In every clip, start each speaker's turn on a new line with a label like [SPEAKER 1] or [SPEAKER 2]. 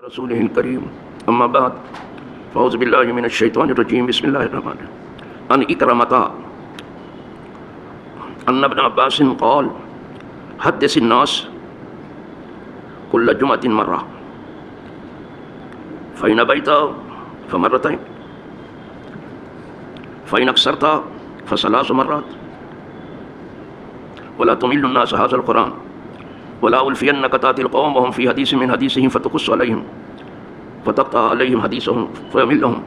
[SPEAKER 1] رسوله الكريم أما بعد فأعوذ بالله من الشيطان الرجيم بسم الله الرحمن الرحيم عن إكرمة أن ابن عباس قال حدث الناس كل جمعة مرة فإن بيت فمرتين فإن أكثرت فثلاث مرات ولا تمل الناس هذا القرآن ولا ألفينك تأتي القوم وهم في حديث من حديثهم فتقص عليهم فتقطع عليهم حديثهم فيملهم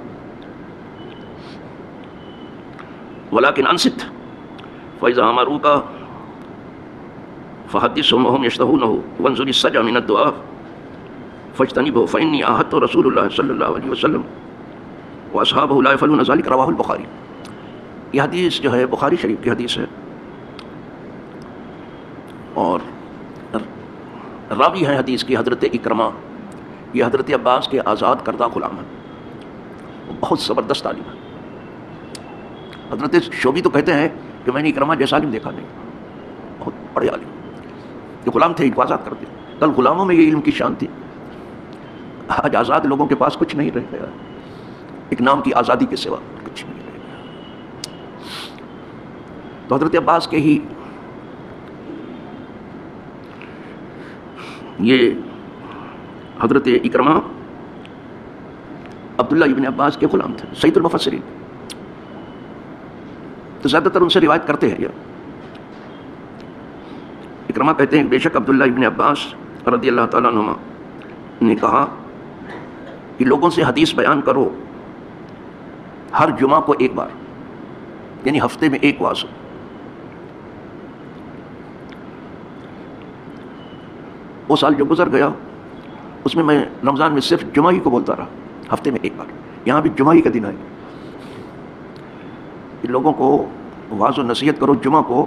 [SPEAKER 1] ولكن أنصت فإذا أمروك فحدثهم وهم يشتهونه وانظر السجع من الدعاء فاجتنبه فإني عاهدت رسول الله صلی اللہ علیہ وسلم وأصحابه لا يفعلون ذلك رواه البخاری. یہ حدیث جو ہے بخاری شریف کی حدیث ہے اور راوی ہیں حدیث کی حضرت اکرمہ. یہ حضرت عباس کے آزاد کردہ غلام ہیں. بہت زبردست عالم ہے. حضرت شعبی تو کہتے ہیں کہ میں نے اکرمہ جیسا عالم دیکھا نہیں. بہت بڑے عالم یہ غلام تھے، ان کو آزاد کر دیا. کل غلاموں میں یہ علم کی شان تھی. آج آزاد لوگوں کے پاس کچھ نہیں رہ گیا، ایک نام کی آزادی کے سوا کچھ نہیں رہ گیا. تو حضرت عباس کے ہی یہ حضرت اکرمہ عبداللہ ابن عباس کے غلام تھے، سید المفسرین. تو زیادہ تر ان سے روایت کرتے ہیں. یہ اکرمہ کہتے ہیں بے شک عبداللہ ابن عباس رضی اللہ تعالیٰ عنہما نے کہا کہ لوگوں سے حدیث بیان کرو ہر جمعہ کو ایک بار، یعنی ہفتے میں ایک واز ہو. وہ سال جو گزر گیا اس میں رمضان میں صرف جمعہ ہی کو بولتا رہا، ہفتے میں ایک بار. یہاں بھی جمعہ ہی کا دن ہے کہ لوگوں کو واعظ و نصیحت کرو جمعہ کو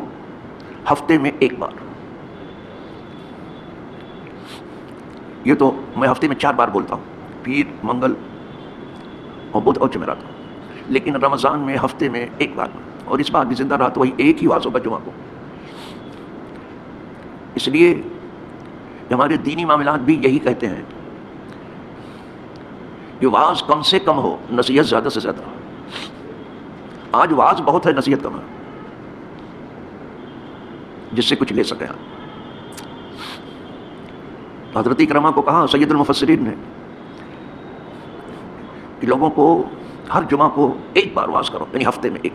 [SPEAKER 1] ہفتے میں ایک بار. یہ تو میں ہفتے میں 4 بار بولتا ہوں، پیر، منگل اور بدھ اور جمعرات، لیکن رمضان میں ہفتے میں ایک بار. اور اس بار بھی زندہ رہا تو وہی ایک ہی واعظ ہوگا جمعہ کو. اس لیے ہمارے دینی معاملات بھی یہی کہتے ہیں کہ واعظ کم سے کم ہو، نصیحت زیادہ سے زیادہ. آج واعظ بہت ہے، نصیحت کم ہے، جس سے کچھ لے سکے. حضرت اکرمہ کو کہا سید المفسرین نے کہ لوگوں کو ہر جمعہ کو ایک بار واعظ کرو، یعنی ہفتے میں ایک.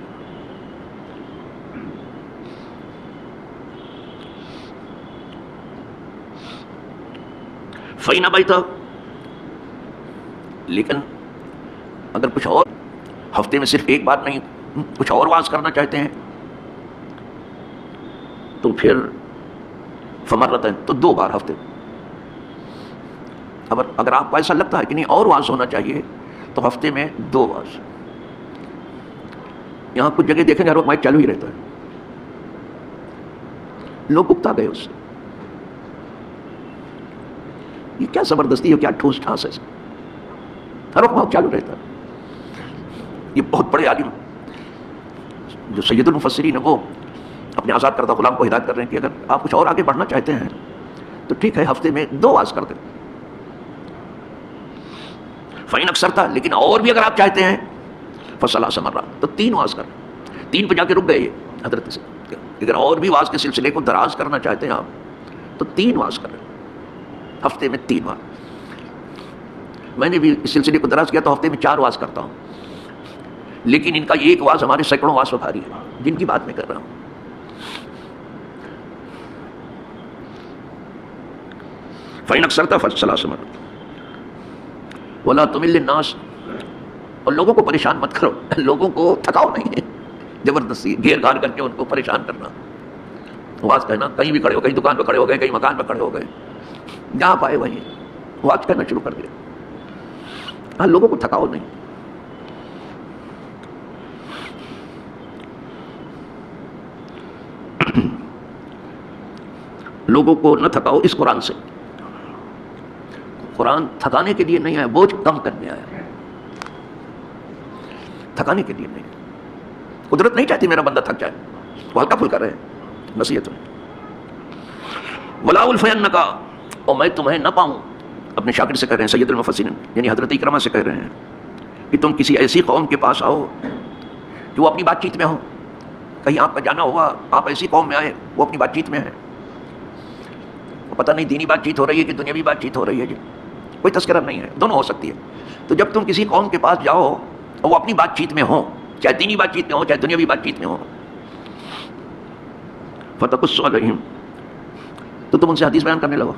[SPEAKER 1] فَإِنْ أَبَيْتَ، لیکن اگر کچھ اور ہفتے میں صرف ایک بار نہیں کچھ اور واعظ کرنا چاہتے ہیں تو پھر فمرتین، تو 2 بار ہفتے میں. اگر آپ کو ایسا لگتا ہے کہ نہیں اور واعظ ہونا چاہیے تو ہفتے میں 2 واعظ. یہاں کچھ جگہ دیکھیں گے ہر وقت مائک چالو ہی رہتا ہے، لوگ اکتا گئے اس سے. یہ کیا زبردستی ہے، کیا ٹھوس ٹھاس ہے، ہر وقت مائک چالو رہتا ہے. یہ بہت بڑے عالم جو سید المفسرین ہیں وہ اپنے آزاد کردہ غلام کو ہدایت کر رہے ہیں کہ اگر آپ کچھ اور آگے بڑھنا چاہتے ہیں تو ٹھیک ہے ہفتے میں 2 واعظ کر دیں. فَإِنْ أَكْثَرْتَ، لیکن اور بھی اگر آپ چاہتے ہیں فَثَلَاثَ مَرَّاتٍ، تو 3 واعظ کر. 3 پہ جا کے رک گئے یہ حضرت سے. اگر اور بھی واعظ کے سلسلے کو دراز کرنا چاہتے ہیں آپ تو 3 واعظ کریں، ہفتے میں 3 واعظ. میں نے بھی اس سلسلے کو دراز کیا تو ہفتے میں 4 واعظ کرتا ہوں، لیکن ان کا ایک واعظ ہمارے سینکڑوں واعظ و بھاری ہے جن کی بات میں کر رہا ہوں. فَإِنْ أَكْثَرْتَ فَثَلَاثَ مَرَّاتٍ وَلَا تُمِلِّ النَّاسَ، اور لوگوں کو پریشان مت کرو، لوگوں کو تھکاؤ نہیں ہے زبردستی گھیر گھار کر کے ان کو پریشان کرنا. واعظ کہنا، کہیں بھی کھڑے ہو، کہیں دکان پہ کھڑے ہو گئے، کہیں مکان پہ کھڑے ہو گئے، جہاں پائے وہیں واعظ کرنا شروع کر دیا. ہاں، لوگوں کو تھکاؤ نہیں. لوگوں کو نہ تھکاؤ اس قرآن سے. قرآن تھکانے کے لیے نہیں آیا، بوجھ کم کرنے آیا، تھکانے کے لیے نہیں. قدرت نہیں چاہتی میرا بندہ تھک جائے، وہ ہلکا پھلکا رہے نصیحت میں. وَلَا أُلْفِيَنَّكَ، اور میں تمہیں نہ پاؤں اپنے شاگرد سے کہہ رہے ہیں، سید المفسرین یعنی حضرت اکرمہ سے کہہ رہے ہیں کہ تم کسی ایسی قوم کے پاس آؤ کہ وہ اپنی بات چیت میں ہو. کہیں آپ کا جانا ہوا، آپ ایسی قوم میں آئے وہ اپنی بات چیت میں ہے، پتہ نہیں دینی بات چیت ہو رہی ہے کہ دنیاوی بات چیت ہو رہی ہے، جی کوئی تذکرہ نہیں ہے، دونوں ہو سکتی ہے. تو جب تم کسی قوم کے پاس جاؤ اور وہ اپنی بات چیت میں ہوں، چاہے دینی بات چیت میں ہو چاہے دنیاوی بات چیت میں ہو، فتقص علیہم، تو تم ان سے حدیث بیان کرنے لگو.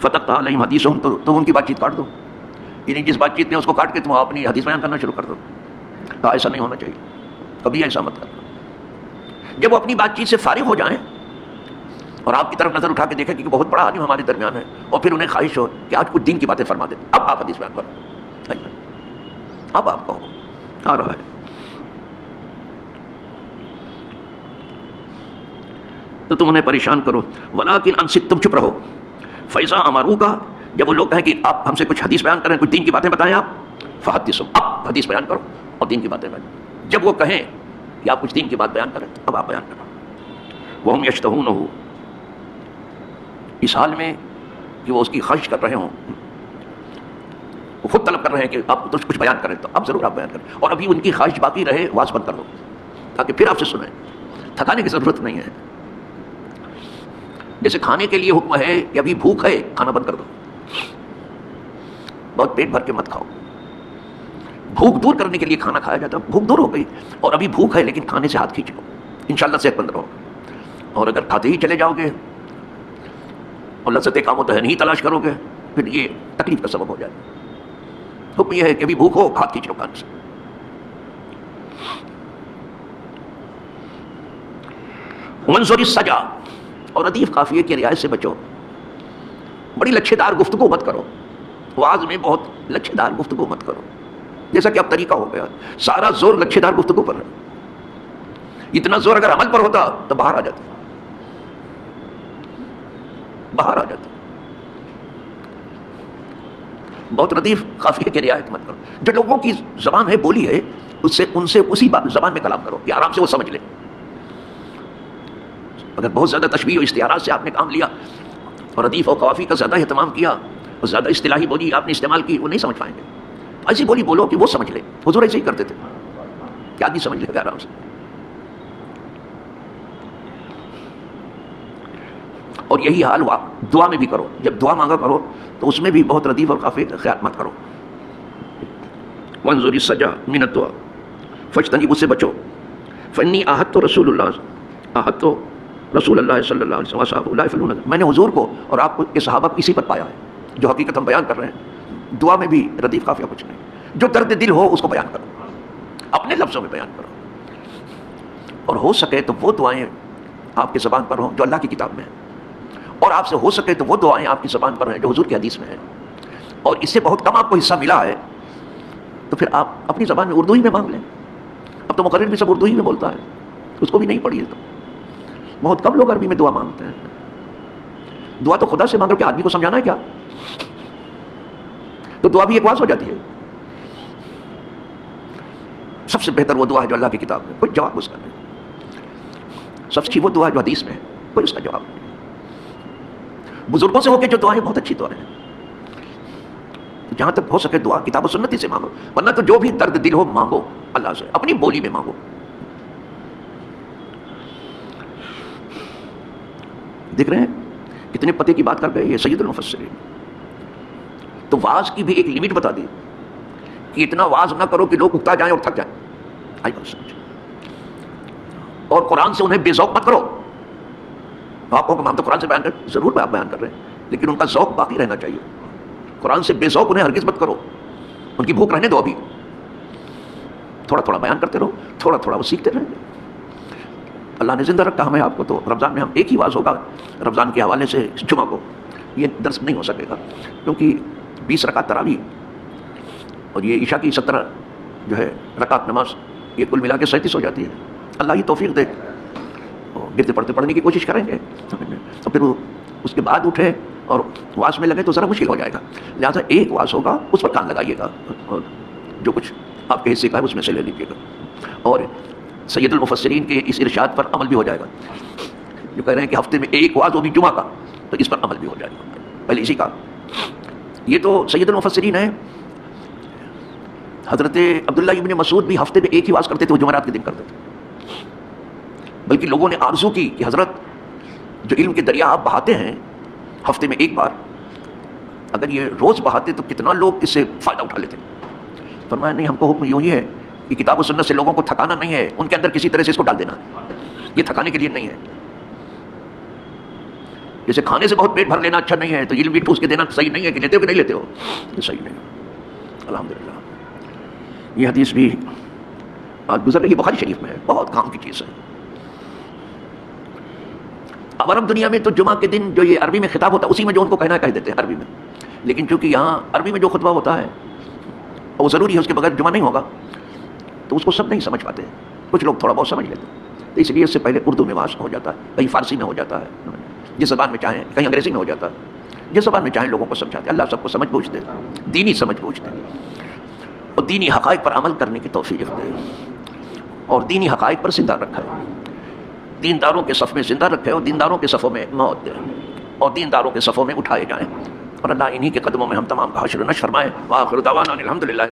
[SPEAKER 1] فتقطع علیہم حدیثہم، تو تم ان کی بات چیت کاٹ دو، یعنی جس بات چیت میں اس کو کاٹ کے تم اپنی حدیث بیان کرنا شروع کر دو. کہا ایسا نہیں ہونا چاہیے، کبھی ایسا مت کرو. جب وہ اپنی بات چیت سے فارغ ہو جائیں اور آپ کی طرف نظر اٹھا کے دیکھیں کہ بہت بڑا عالم ہمارے درمیان ہے، اور پھر انہیں خواہش ہو کہ آج کچھ دین کی باتیں فرما دیں، اب آپ حدیث بیان کرو، اب آپ کہو آ رہا ہے. تو تم انہیں پریشان کرو. ولیکن انصت، تم چپ رہو. فیضا امروکا، جب وہ لوگ کہیں کہ آپ ہم سے کچھ حدیث بیان کریں، کچھ دین کی باتیں بتائیں، آپ فحدثہم، اب حدیث بیان کرو اور دین کی باتیں بیان. جب وہ کہیں کہ آپ کچھ دین کی بات بیان کریں، اب آپ بیان کرو. وہم یشتہونہ، اس حال میں کہ وہ اس کی خواہش کر رہے ہوں، وہ خود طلب کر رہے ہیں کہ آپ کچھ بیان کریں، تو اب ضرور آپ بیان کریں. اور ابھی ان کی خواہش باقی رہے، واز بند کر دو تاکہ پھر آپ سے سنیں. تھکانے کی ضرورت نہیں ہے. جیسے کھانے کے لیے حکم ہے کہ ابھی بھوک ہے، کھانا بند کر دو، بہت پیٹ بھر کے مت کھاؤ. بھوک دور کرنے کے لیے کھانا کھایا جاتا ہے، بھوک دور ہو گئی اور ابھی بھوک ہے لیکن کھانے سے ہاتھ کھینچ لو، انشاءاللہ صحت مند رہو. اور اگر کھاتے ہی چلے جاؤ گے اور لذت کام و دہن ہی تلاش کرو گے، پھر یہ تکلیف کا سبب ہو جائے. حکم یہ ہے کہ ابھی بھوک ہو، ہاتھ کھینچ لو کھانے سے. منظور السجا، اور ردیف قافیے کی رعایت سے بچو. بڑی لچھے دار گفتگو مت کرو، واز میں بہت لچھے دار گفتگو مت کرو، جیسا کہ اب طریقہ ہو گیا سارا زور لچھے دار گفتگو پر ہے. اتنا زور اگر عمل پر ہوتا تو باہر آ جاتا، باہر آ جاتا. بہت ردیف قافیے کی رعایت مت کرو. جو لوگوں کی زبان ہے، بولی ہے، ان سے اسی زبان میں کلام کرو کہ آرام سے وہ سمجھ لیں. اگر بہت زیادہ تشبیہ و استعارات سے آپ نے کام لیا اور ردیف و قافی کا زیادہ اہتمام کیا اور زیادہ اصطلاحی بولی آپ نے استعمال کی، وہ نہیں سمجھ پائیں گے. ایسی بولی بولو کہ وہ سمجھ لے. حضور ایسے ہی کرتے تھے کہ آدمی سمجھ لے گا آرام سے. اور یہی حال دعا میں بھی کرو. جب دعا مانگا کرو تو اس میں بھی بہت ردیف اور قافی کا خیال مت کرو. وانظر السجا من الدعاء فاجتنب، اس سے بچو. فانی عاہدت رسول اللہ صلی اللہ علیہ وسلم، میں نے حضور کو اور آپ کے صحابہ کو اسی پر پایا ہے جو حقیقت ہم بیان کر رہے ہیں. دعا میں بھی ردیف قافیہ کچھ نہیں. جو درد دل ہو اس کو بیان کرو، اپنے لفظوں میں بیان کرو. اور ہو سکے تو وہ دعائیں آپ کی زبان پر ہوں جو اللہ کی کتاب میں ہیں، اور آپ سے ہو سکے تو وہ دعائیں آپ کی زبان پر ہیں جو حضور کی حدیث میں ہیں. اور اس سے بہت کم آپ کو حصہ ملا ہے تو پھر آپ اپنی زبان میں اردو ہی میں مانگ لیں. اب تو مقرر بھی سب اردو ہی میں بولتا ہے، اس کو بھی نہیں پڑھی ہے. تو بہت کم لوگ عربی میں دعا مانگتے ہیں. دعا تو خدا سے مانگو کہ آدمی کو سمجھانا ہے کیا، تو دعا بھی ایک واز ہو جاتی ہے. سب سے بہتر وہ دعا ہے جو اللہ کی کتاب میں، کوئی جواب اس کا نہیں. سب سے اچھی وہ دعا جو حدیث میں ہے، کوئی اس کا جواب نہیں. بزرگوں سے ہو کے جو دعائیں بہت اچھی دعائیں ہیں. جہاں تک ہو سکے دعا کتاب و سنت سے مانگو، ورنہ تو جو بھی درد دل ہو مانگو اللہ سے، اپنی بولی میں مانگو. دیکھ رہے ہیں کتنے پتے کی بات کر گئے یہ سید المفسرین. تو واز کی بھی ایک لمٹ بتا دی کہ اتنا واز نہ کرو کہ لوگ اکتا جائیں اور تھک جائیں. آئی بات سمجھ. اور قرآن سے انہیں بے ذوق مت کرو. آپ کو ہم تو قرآن سے بیان کر، ضرور آپ بیان کر رہے ہیں، لیکن ان کا ذوق باقی رہنا چاہیے. قرآن سے بے ذوق انہیں ہرگز مت کرو. ان کی بھوک رہنے دو. ابھی تھوڑا تھوڑا بیان کرتے رہو، تھوڑا تھوڑا وہ سیکھتے رہیں گے. اللہ نے زندہ رکھا ہمیں آپ کو. تو رمضان میں ہم ایک ہی واز ہوگا رمضان کے حوالے سے. جمعہ کو یہ درس نہیں ہو سکے گا کیونکہ 20 رکعت تراویح اور یہ عشاء کی 17 جو ہے رکعت نماز، یہ کل ملا کے 37 ہو جاتی ہے. اللہ ہی توفیق دے. گرتے پڑھتے پڑھنے کی کوشش کریں گے تو پھر وہ اس کے بعد اٹھے اور واز میں لگے تو ذرا مشکل ہو جائے گا. لہٰذا ایک واز ہوگا اس پر کان لگائیے گا اور جو کچھ آپ کے حصے کا ہے اس میں سے لے لیجیے گا. اور سید المفسرین کے اس ارشاد پر عمل بھی ہو جائے گا جو کہہ رہے ہیں کہ ہفتے میں ایک واز ہوگی جمعہ کا، تو اس پر عمل بھی ہو جائے گا. پہلے اسی کا یہ تو سید المفسرین ہیں. حضرت عبداللہ ابن مسعود بھی ہفتے میں ایک ہی واز کرتے تھے، وہ جمعرات کے دن کرتے تھے. بلکہ لوگوں نے آرزو کی کہ حضرت جو علم کے دریا آپ بہاتے ہیں ہفتے میں ایک بار، اگر یہ روز بہاتے تو کتنا لوگ اس سے فائدہ اٹھا لیتے. فرمایا نہیں، ہم کو حکم یوں ہی ہے کہ کتاب و سنت سے لوگوں کو تھکانا نہیں ہے، ان کے اندر کسی طرح سے اس کو ڈال دینا ہے. یہ تھکانے کے لیے نہیں ہے. جیسے کھانے سے بہت پیٹ بھر لینا اچھا نہیں ہے، تو علم بھی ٹھوس کے دینا صحیح نہیں ہے. کہ لیتے ہو کہ نہیں لیتے ہو، یہ صحیح نہیں ہے. الحمدللہ یہ حدیث بھی آج گزر رہی ہے، بخاری شریف میں ہے، بہت کام کی چیز ہے. اب عرب دنیا میں تو جمعہ کے دن جو یہ عربی میں خطاب ہوتا ہے اسی میں جو ان کو کہنا ہے کہہ دیتے ہیں عربی میں. لیکن چونکہ یہاں عربی میں جو خطبہ ہوتا ہے وہ ضروری ہے، اس کے بغیر جمعہ نہیں ہوگا، تو اس کو سب نہیں سمجھ پاتے. کچھ لوگ تھوڑا بہت سمجھ لیتے ہیں، تو اس لیے اس سے پہلے اردو میں واضح ہو جاتا ہے، کہیں فارسی میں ہو جاتا ہے، جس زبان میں چاہیں، کہیں انگریزی میں ہو جاتا ہے، جس زبان میں چاہیں لوگوں کو سمجھاتے ہیں. اللہ سب کو سمجھ بوجھ دے، دینی سمجھ بوجھ دے، اور دینی حقائق پر عمل کرنے کی توفیق دے، اور دینی حقائق پر زندہ رکھے، دینداروں کے صف میں زندہ رکھے، اور دینداروں کے صفوں میں موت دے، اور دینداروں کے صفوں میں اٹھائے جائیں. اور اللہ انہی کے قدموں میں ہم تمام کا حشر و نشر فرمائے. وآخر دعوانا الحمدللہ.